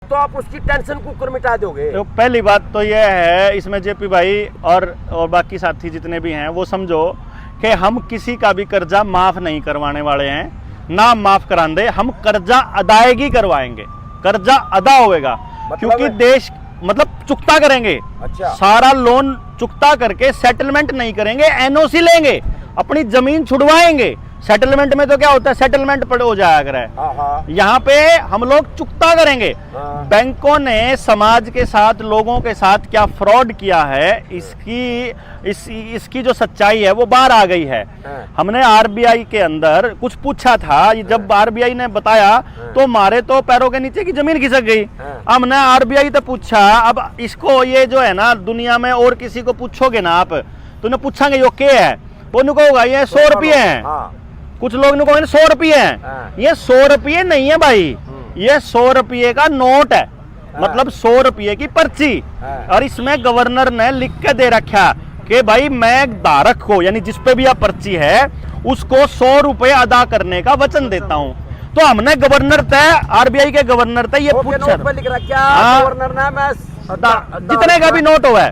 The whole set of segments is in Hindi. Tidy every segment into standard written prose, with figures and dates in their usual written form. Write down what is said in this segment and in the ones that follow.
तो आप उसकी टेंशन कुकर मिटा दोगे। तो पहली बात तो यह है, इसमें जेपी भाई और बाकी साथी जितने भी हैं वो समझो कि हम किसी का भी कर्जा माफ नहीं करवाने वाले हैं, ना माफ करांदे, हम कर्जा अदायगी करवाएंगे, कर्जा अदा होएगा। क्योंकि देश मतलब चुकता करेंगे। अच्छा। सारा लोन चुकता करके सेटलमेंट नहीं करेंगे, एनओसी लेंगे, अपनी जमीन छुड़वाएंगे। सेटलमेंट में तो क्या होता है, सेटलमेंट पर हो जाया करे। यहाँ पे हम लोग चुकता करेंगे। बैंकों ने समाज के साथ, लोगों के साथ क्या फ्रॉड किया है, इसकी जो सच्चाई है वो बाहर आ गई है। हमने आरबीआई के अंदर कुछ पूछा था, जब आरबीआई ने बताया तो हमारे तो पैरों के नीचे की जमीन खिसक गई। हमने आरबीआई से पूछा, अब इसको ये जो है ना, दुनिया में और किसी को पूछोगे ना आप, तो उन्हें पूछांगे यो क्या है, वो उनको होगा ये 100 रुपये है। कुछ लोग ने कहा 100 रुपये है, ये 100 रुपये नहीं है भाई, ये 100 रुपये का नोट है, मतलब 100 रुपये की पर्ची। और इसमें गवर्नर ने लिख के दे रखा कि भाई मैं धारक को, यानी जिस पे भी यह पर्ची है उसको 100 रुपये अदा करने का वचन देता हूँ। तो हमने गवर्नर तय, आरबीआई के गवर्नर तय ये पूछा, गवर्नर ने मैं जितने का भी नोट हुआ है,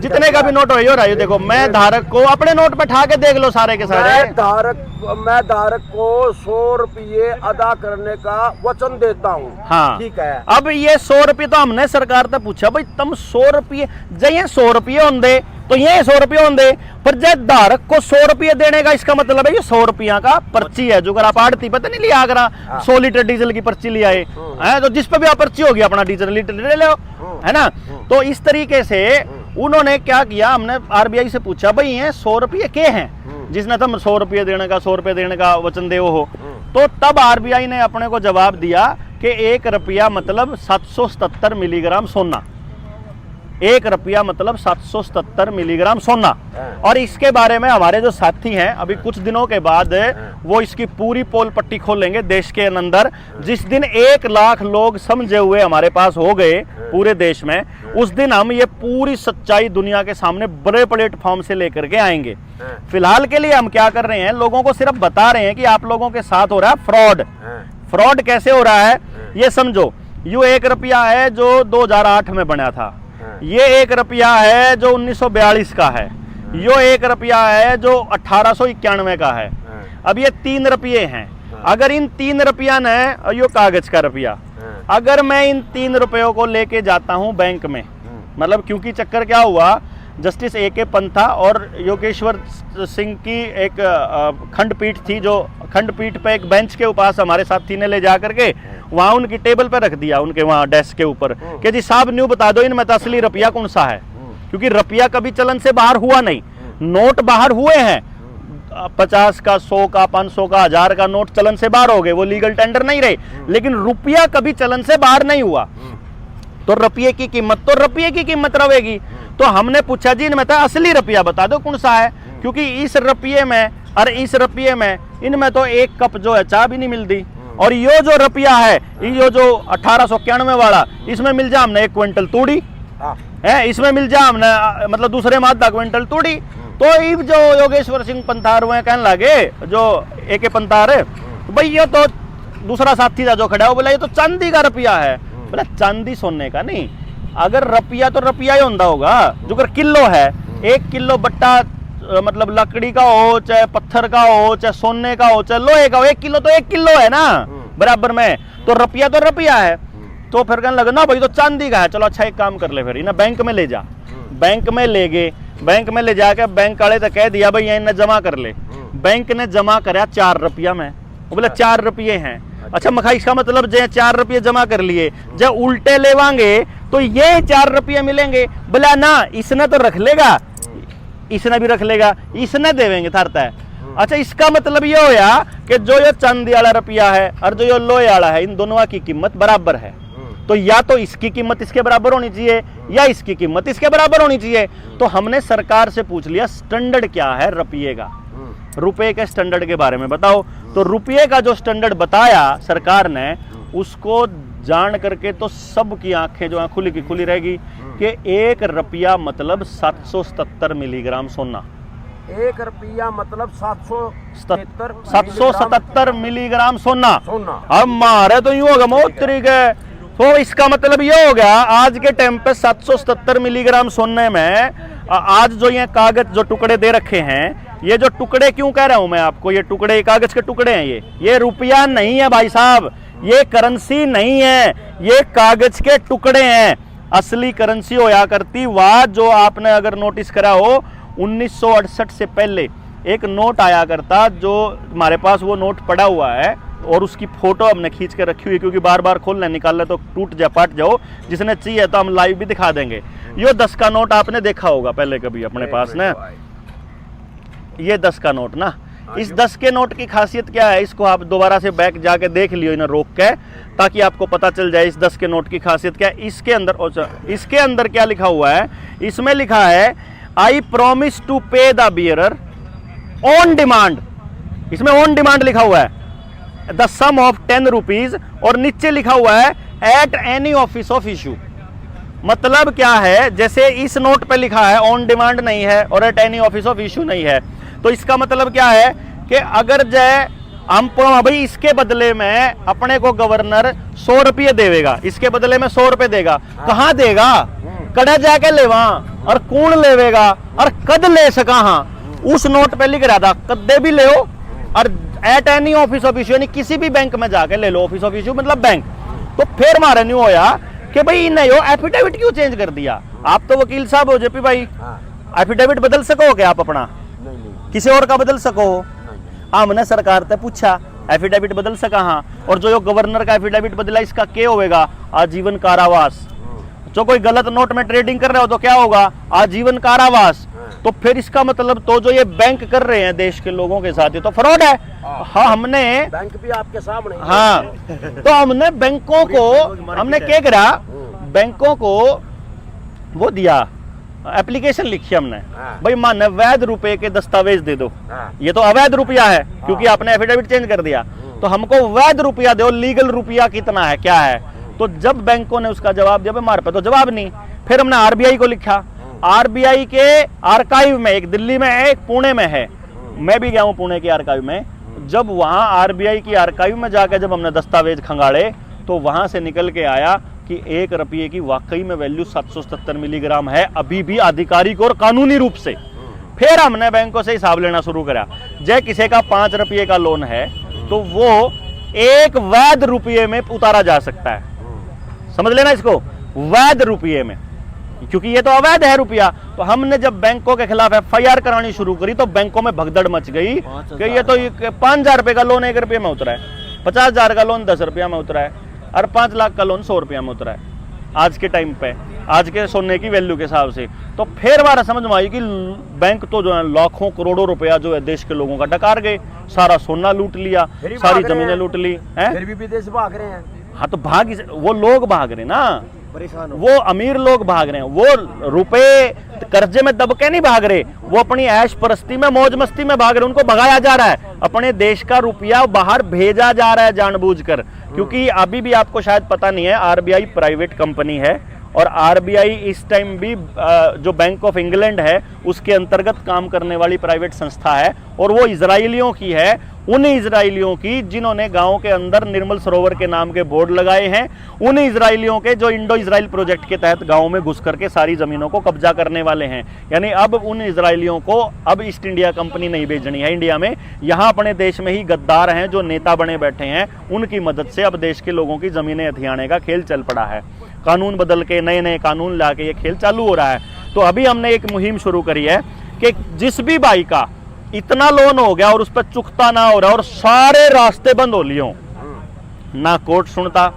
जितने का भी नोट हुआ है, देखो मैं धारक को अपने नोट पे ठा के देख लो सारे के सारे, मैं धारक को 100 रुपये अदा करने का वचन देता हूँ। हाँ ठीक है। अब ये 100 रुपये तो हमने सरकार से पूछा, भाई तुम 100 रुपये जय 100 रुपये होंगे तो ये 100 रुपये होंगे, पर जब धारक को 100 रुपये देने का इसका मतलब है ये 100 रुपया का पर्ची है। जो अगर आप आड़ती पता नहीं लिया, अगर 100 लीटर डीजल की पर्ची ले आए हैं तो जिस पे भी आप पर्ची होगी अपना डीजल लीटर ले लो, है ना। तो इस तरीके से उन्होंने क्या किया, हमने आरबीआई से पूछा भाई ये 100 रुपये के हैं, जिसने तुम 100 रुपये देने का 100 रुपये देने का वचन दे हो। तो तब आरबीआई ने अपने को जवाब दिया कि 1 रुपया मतलब 777 मिलीग्राम सोना, 1 रुपया मतलब 777 मिलीग्राम सोना। और इसके बारे में हमारे जो साथी हैं अभी कुछ दिनों के बाद वो इसकी पूरी पोल पट्टी खोलेंगे देश के अंदर। जिस दिन 1 लाख लोग समझे हुए हमारे पास हो गए पूरे देश में, उस दिन हम ये पूरी सच्चाई दुनिया के सामने बड़े प्लेटफॉर्म से लेकर के आएंगे। फिलहाल के लिए हम क्या कर रहे हैं, लोगों को सिर्फ बता रहे हैं कि आप लोगों के साथ हो रहा है फ्रॉड। फ्रॉड कैसे हो रहा है ये समझो। यो 1 रुपया है जो 2008 में बना था, ये 1 रुपया है जो 1942 का है, यो 1 रुपया है जो 1891 का है। अब ये 3 रुपये हैं। अगर इन 3 रुपया ने, यो कागज का रुपया, अगर मैं इन 3 रुपयों को लेके जाता हूं बैंक में, मतलब क्योंकि चक्कर क्या हुआ, जस्टिस A.K. पंथा और योगेश्वर सिंह की एक खंडपीठ थी, जो खंडपीठ पे एक बेंच के पास हमारे साथी ने ले जा करके वहां उनकी टेबल पे रख दिया, उनके वहां डेस्क के ऊपर, कि जी साहब न्यू बता दो इनमें तो असली रुपया कौन सा है। क्योंकि रुपया कभी चलन से बाहर हुआ नहीं, नोट बाहर हुए हैं, 50 का, 100 का, 500 का, 1000 का नोट चलन से बाहर हो गए, वो लीगल टेंडर नहीं रहे, लेकिन रुपया कभी चलन से बाहर नहीं हुआ। तो रुपये की कीमत तो रुपये की कीमत रहेगी। तो हमने पूछा जी इनमें तो असली रुपया बता दो कौन सा है, क्योंकि इस रुपये में और इस रुपये में, इनमें तो 1 कप जो है चाय भी नहीं मिलती। और यो जो रुपया है, यो जो 1891 वाला, इसमें मिल जा हमने 1 क्विंटल तूड़ी है, इसमें मिल जा हमने मतलब दूसरे में आधा क्विंटल तूड़ी। तो इब जो योगेश्वर सिंह पंथार हुए कहने लगे, जो A.K. पंथार है, तो भाई ये तो दूसरा साथी था जो खड़ा हो, बोला ये तो चांदी का रुपया है। बोला चांदी सोने का नहीं, अगर रुपया तो रुपया ही होता होगा। जो अगर किलो है, 1 किलो बट्टा मतलब लकड़ी का हो, चाहे पत्थर का हो, चाहे सोने का हो, चाहे लोहे का हो, 1 किलो तो 1 किलो है ना बराबर में। तो रुपया है। तो फिर कहने लगा ना भाई तो चांदी का है, चलो अच्छा एक काम कर ले, फिर इन्हें बैंक में ले जा। बैंक में ले गए, बैंक में ले जाकर बैंक वाले तो कह दिया भाई इन्हें जमा कर ले। बैंक ने जमा कराया 4 रुपया में, वो बोला 4 रुपये हैं। अच्छा मखा इसका मतलब जो 4 रुपये जमा कर लिए, जब उल्टे लेवांगे तो ये 4 रुपये मिलेंगे। बोला ना इसने तो रख लेगा, इसने भी रख लेगा, इसने देवेंगे थारता है। अच्छा इसका मतलब ये होया कि जो ये चांदी वाला रुपया है और जो ये लोहे वाला है, इन दोनों की कीमत बराबर है। तो या तो इसकी कीमत इसके बराबर होनी चाहिए या इसकी कीमत इसके बराबर होनी चाहिए। तो हमने सरकार से पूछ लिया स्टैंडर्ड क्या है रुपये का, रुपये के स्टैंडर्ड के बारे में बताओ। तो रुपये का जो स्टैंडर्ड बताया सरकार ने, उसको जान करके तो सबकी आंखें जो है खुली की खुली रहेगी कि 1 रुपया मतलब 777 मिलीग्राम सोना। 1 रुपया मतलब 777 मिलीग्राम सोना। अब मारे तो यूं होगा मोत्री के तो इसका मतलब ये हो गया आज के टाइम पे 777 मिलीग्राम सोने में आज जो ये कागज जो टुकड़े दे रखे हैं, ये जो टुकड़े क्यों कह रहा हूं मैं आपको, ये टुकड़े कागज के टुकड़े हैं, ये रुपया नहीं है भाई साहब, ये करेंसी नहीं है, ये कागज के टुकड़े हैं। असली करेंसी होया करती वह जो आपने अगर नोटिस करा हो 1968 से पहले एक नोट आया करता, जो हमारे पास वो नोट पड़ा हुआ है और उसकी फोटो हमने खींच के रखी हुई, क्योंकि बार बार खोलने निकालने तो टूट जा पाट जाओ, जिसने चाहिए तो हम लाइव भी दिखा देंगे। ये 10 का नोट आपने देखा होगा पहले कभी अपने पास ना, ये 10 का नोट ना। इस 10 के नोट की खासियत क्या है, इसको आप दोबारा से बैक जाके देख लियो इन्हें रोक के, ताकि आपको पता चल जाए इस 10 के नोट की खासियत क्या है। इसके अंदर क्या लिखा हुआ है, इसमें लिखा है आई प्रॉमिस टू पे द बियरर ऑन डिमांड। इसमें ऑन डिमांड लिखा हुआ है, द सम ऑफ 10 रुपीज, और नीचे लिखा हुआ है at any office of issue. मतलब क्या है, जैसे इस नोट पे लिखा है ऑन डिमांड नहीं है और at any office of issue नहीं है, तो इसका मतलब क्या है कि अगर जय हम भाई इसके बदले में अपने को गवर्नर 100 रुपये देगा, इसके बदले में 100 रुपये देगा, कहाँ देगा, कड़ा जाके लेवा और कौन लेवेगा और कद ले सका। हाँ उस नोट पे लिख रहा था कदे भी ले और at any office of issue, यानी किसी भी बैंक में जाके ले लो, ऑफिस ऑफ इशू मतलब बैंक। तो फिर हमारा न्यू होया कि भाई नहीं हो एफिडेविट क्यों चेंज कर दिया। आप तो वकील साहब हो जेपी भाई, एफिडेविट बदल सको क्या आप अपना, किसी और का बदल सको। हमने सरकार से पूछा एफिडेविट बदल सका, हाँ, और जो गवर्नर का एफिडेविट बदला इसका क्या होगा, आजीवन कारावास। जो कोई गलत नोट में ट्रेडिंग कर रहे हो तो क्या होगा, आजीवन कारावास। तो फिर इसका मतलब तो जो ये बैंक कर रहे हैं देश के लोगों के साथ, ये तो फ्रॉड है। हाँ हमने बैंक भी आपके सामने, हाँ तो हमने बैंकों को हमने क्या करा, बैंकों को वो दिया एप्लीकेशन लिखी हमने, भाई माने वैध रुपए के दस्तावेज दे दो, ये तो अवैध रुपया है क्योंकि आपने एफिडेविट चेंज कर दिया, तो हमको वैध रुपया दो, लीगल रुपया कितना है क्या है। तो जब बैंकों ने उसका जवाब दिया, हमारे पे तो जवाब नहीं, फिर हमने आरबीआई को लिखा। आरबीआई के आर्काइव में, एक दिल्ली में है एक पुणे में है, मैं भी गया हूं पुणे के आर्काइव में। जब वहां आरबीआई की आर्काइव में जाकर जब हमने दस्तावेज खंगाड़े तो वहां से निकल के आया कि 1 रुपये की वाकई में वैल्यू 777 मिलीग्राम है अभी भी आधिकारिक और कानूनी रूप से। फिर हमने बैंकों से हिसाब लेना शुरू करा, जय किसी का 5 रुपये का लोन है तो वो 1 वैध रुपये में उतारा जा सकता है, समझ लेना इसको, वैध रुपये में, क्योंकि ये तो अवैध है रुपया। तो हमने जब बैंकों के खिलाफ एफआईआर करानी शुरू करी तो बैंकों में भगदड़ मच गई कि ये तो 5,000 रुपए का लोन 1 रुपये में उतरा है, 50,000 का लोन 10 रुपया में उतरा है, और 5 लाख का लोन 100 रुपया में उतरा है आज के टाइम पे, आज के सोने की वैल्यू के हिसाब से। तो फिर हमारा समझ में आई कि बैंक तो जो है लाखों करोड़ों रुपया जो है देश के लोगों का डकार गए, सारा सोना लूट लिया, सारी जमीनें लूट ली हैं, फिर भी विदेश भाग रहे हैं। हाँ तो वो लोग भाग रहे ना, वो अमीर लोग भाग रहे हैं, वो रुपए कर्जे में दब के नहीं भाग रहे, वो अपनी ऐश परस्ती में मौज मस्ती में भाग रहे, उनको भगाया जा रहा है, अपने देश का रुपया बाहर भेजा जा रहा है जानबूझकर। क्योंकि अभी भी आपको शायद पता नहीं है, आरबीआई प्राइवेट कंपनी है और आरबीआई इस टाइम भी जो बैंक ऑफ इंग्लैंड है उसके अंतर्गत काम करने वाली प्राइवेट संस्था है, और वो इजराइलियों की है, उन इजराइलियों की जिन्होंने गांव के अंदर निर्मल सरोवर के नाम के बोर्ड लगाए हैं, उन इजराइलियों के जो इंडो इजराइल प्रोजेक्ट के तहत गांव में घुस करके सारी जमीनों को कब्जा करने वाले हैं। यानी अब उन इजराइलियों को अब ईस्ट इंडिया कंपनी नहीं भेजनी है इंडिया में, यहाँ अपने देश में ही गद्दार हैं जो नेता बने बैठे हैं, उनकी मदद से अब देश के लोगों की जमीनें हथियाने का खेल चल पड़ा है। कानून बदल के नए नए कानून ला के ये खेल चालू हो रहा है। तो अभी हमने एक मुहिम शुरू करी है कि जिस भी भाई का इतना लोन हो गया और उस पर चुकता ना हो रहा और सारे रास्ते बंद हो लिए, ना कोर्ट सुनता,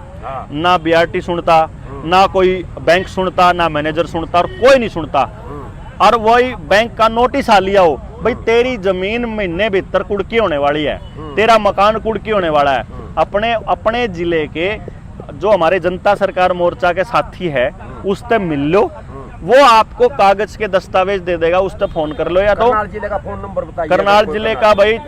ना बीआरटी सुनता, ना कोई बैंक सुनता, ना मैनेजर सुनता, और कोई नहीं सुनता, और वही बैंक का नोटिस आ लिया हो, भाई तेरी जमीन महीने भीतर कुड़की होने वाली है, तेरा मकान कुड़की होने वाला है। अपने जिले के जो हमारे जनता सरकार मोर्चा के साथी है उससे मिल लो, वो आपको कागज के दस्तावेज दे देगा, उस पर फोन कर लो। या तो करनाल जिले का फोन नंबर बताइए। करनाल जिले का भाई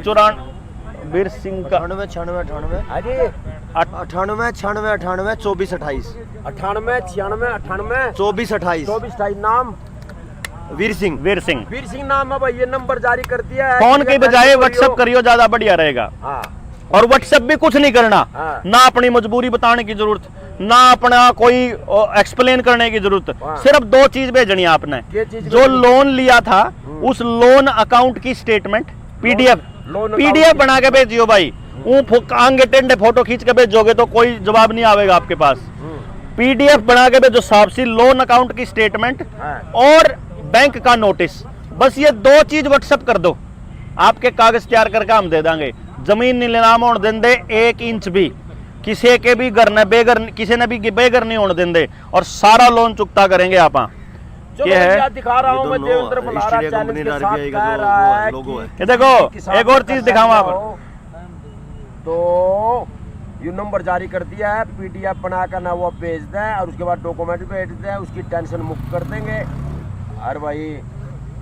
वीर सिंह का 98 96 98 अरे 98 96 98 24 28 98 96 98 24 28 24 28 नाम वीर सिंह। वीर सिंह नाम है भाई, ये नंबर जारी कर दिया है। फोन के बजाय व्हाट्सएप करियो, ज्यादा बढ़िया रहेगा। हाँ। और व्हाट्सएप भी कुछ नहीं करना, हाँ। ना अपनी मजबूरी बताने की जरूरत, ना अपना कोई एक्सप्लेन करने की जरूरत, हाँ। सिर्फ 2 चीज भेजनी है आपने। क्या चीज जो भेजनी? लोन लिया था उस लोन अकाउंट की statement PDF loan PDF account बना के भेजियो भाई। आगे टेंडे फोटो खींच के भेजोगे तो कोई जवाब नहीं आवेगा आपके पास। पीडीएफ बना के भेजो साफ सी, लोन अकाउंट की स्टेटमेंट हाँ। और बैंक का नोटिस, बस ये 2 चीज व्हाट्सएप कर दो, आपके कागज तैयार करके हम दे देंगे। जमीन नीलाम होने देंगे 1 इंच भी, किसी के भी घर ने बेघर, किसी ने भी बेघर नहीं होने देंगे, और सारा लोन चुकता करेंगे आप। जो ये है, मैं दिखा रहा हूँ, ये मैं दोनों देवेंद्र बल्लारा इंडिया चैलेंज कंपनी के और साथ RBI का कह जो रहा है लोगो है। कि ये देखो, किसान एक और का चीज दिखाऊं आप। तो ये नंबर जारी कर दिया है, पीडीएफ बना कर ना वो भेज दें और उसके बाद डॉक्यूमेंट भेज दें, उसकी टेंशन मुक्त कर देंगे। और भाई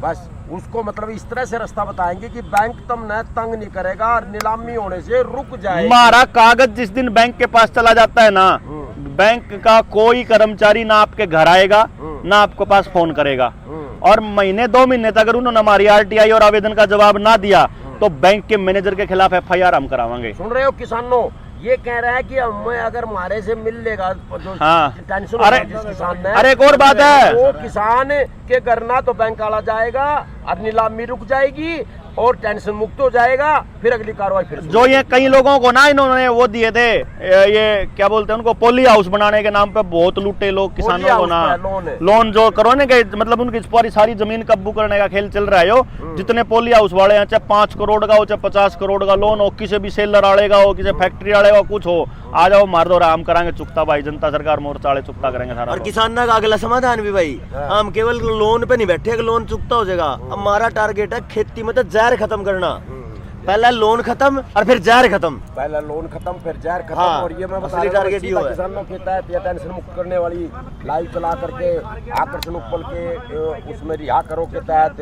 बस उसको मतलब इस तरह से रास्ता बताएंगे कि बैंक तुमने तंग नहीं करेगा और नीलामी होने से रुक जाएगा। हमारा कागज जिस दिन बैंक के पास चला जाता है ना, बैंक का कोई कर्मचारी ना आपके घर आएगा ना आपके पास फोन करेगा, और महीने 2 महीने तक अगर उन्होंने हमारी आरटीआई और आवेदन का जवाब ना दिया तो बैंक के मैनेजर के खिलाफ एफआईआर हम करावांगे। सुन रहे हो किसानों, ये कह रहा है कि हमें अगर हमारे से मिल लेगा जो हाँ। टेंशन अरे- जिस किसान ने, अरे एक और बात है। वो किसान के घर ना तो बैंक वाला जाएगा और नीलामी रुक जाएगी और टेंशन मुक्त हो जाएगा, फिर अगली कार्रवाई फिर शुरू। जो ये कई लोगों को ना इन्होंने वो दिए थे, ये क्या बोलते हैं उनको, पोली हाउस बनाने के नाम पे बहुत लूटे लोग किसानों को ना। लोन जो करो ना कि मतलब उनकी पूरी सारी जमीन काबू करने का खेल चल रहा है। यो जितने पोली हाउस वाले हैं, चाहे 5 करोड़ का हो चाहे 50 करोड़ का लोन हो, किसी भी सेलर आड़ेगा हो, किसी फैक्ट्री आड़ेगा, कुछ हो, आ जाओ मार दो, आराम कराएंगे चुकता भाई। जनता सरकार मोर्चा वाले चुकता करेंगे सारा और लोन। किसान का अगला समाधान भी भाई, हम केवल लोन पे नहीं बैठे, लोन चुकता हो जाएगा। हमारा टारगेट है खेती में तो जहर खत्म करना, पहला लोन खत्म और फिर जहर खत्म। पहला लोन खत्म फिर जहर खत्म। हाँ, और ये मैं बता असली रहा हूँ, टारगेट ये है। किसानों के तहत या टेंशन मुक्त करने वाली लाइव चला करके आकर्षण उपल के उसमें रिहा करो के तहत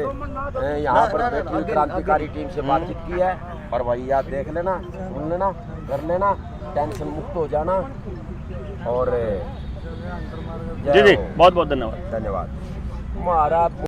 यहाँ पर बैठी हुई क्रांतिकारी टीम से बातचीत की है। और भाई याद देख लेना, सुन लेना, कर लेना, टेंशन मुक्त हो जाना। और जी जी, बहुत बहुत धन्यवाद। धन्यवाद। हमारा